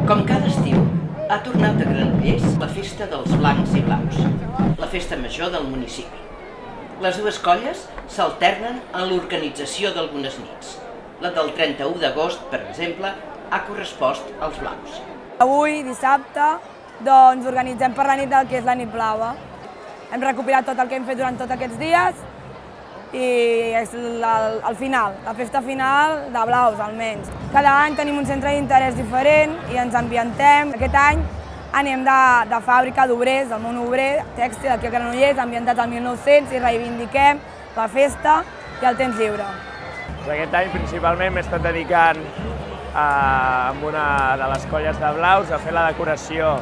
Com cada estiu, ha tornat a Granollers la festa dels blancs i blaus, la festa major del municipi. Les dues colles s'alternen en l'organització d'algunes nits. La del 31 d'agost, per exemple, ha correspost als blaus. Avui, dissabte, doncs organitzem per la nit del que és la nit blava. Hem recopilat tot el que hem fet durant tots aquests dies i és el final, la festa final de blaus, almenys. Cada any tenim un centre d'interès diferent i ens ambientem. Aquest any anem de fàbrica d'obrers, del món obrer, tèxtil aquí a Granollers, ambientats al 1900 i reivindiquem la festa i el temps lliure. Aquest any principalment m'he estat dedicant amb una de les colles de blaus a fer la decoració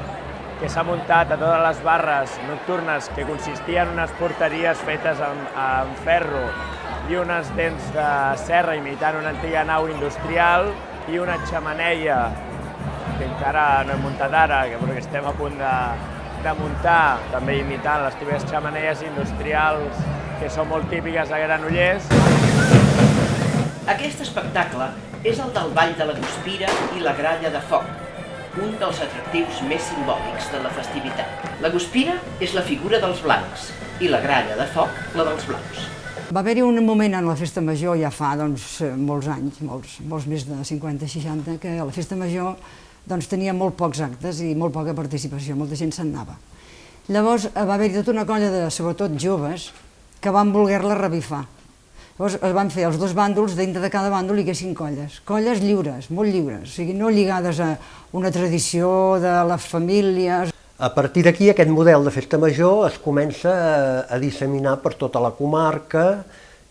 que s'ha muntat a totes les barres nocturnes, que consistia en unes porteries fetes amb ferro i unes dents de serra imitant una antiga nau industrial i una xemeneia que encara no hem muntat ara, perquè estem a punt de muntar, també imitant les típiques xemeneies industrials que són molt típiques de Granollers. Aquest espectacle és el del Ball de la Guspira i la Gralla de Foc, un dels atractius més simbòlics de la festivitat. La Guspira és la figura dels blancs i la Gralla de Foc la dels blaus. Va haver-hi un moment en la Festa Major, ja fa molts anys, molts més de 50-60, que la Festa Major tenia molt pocs actes i molt poca participació, molta gent se'n anava. Llavors va haver-hi tota una colla de, sobretot joves, que van voler-la revifar. Llavors es van fer els dos bàndols, dintre de cada bàndol hi haguessin colles lliures, molt lliures, o sigui, no lligades a una tradició de les famílies. A partir d'aquí, aquest model de festa major es comença a disseminar per tota la comarca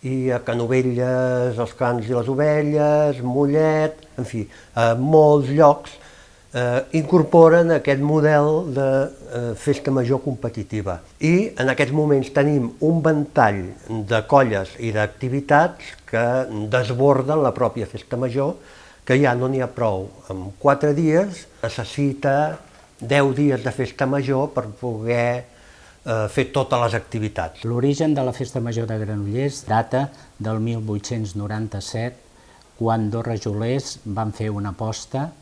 i a Canovelles, els Cants i les Ovelles, Mollet, en fi, a molts llocs incorporen aquest model de festa major competitiva. I en aquests moments tenim un ventall de colles i d'activitats que desborden la pròpia festa major, que ja no n'hi ha prou. En 4 dies necessita 10 dies de festa major per poder fer totes les activitats. L'origen de la Festa Major de Granollers data del 1897, quan dos rajolers van fer una aposta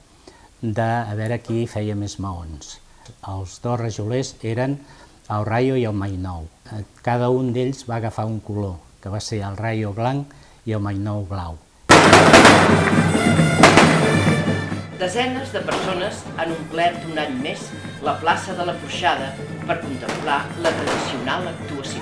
de veure qui feia més maons. Els dos rajolers eren el Rayo i el Mainou. Cada un d'ells va agafar un color, que va ser el Rayo blanc i el Mainou blau. Desenes de persones han omplert un any més la plaça de la Porxada per contemplar la tradicional actuació.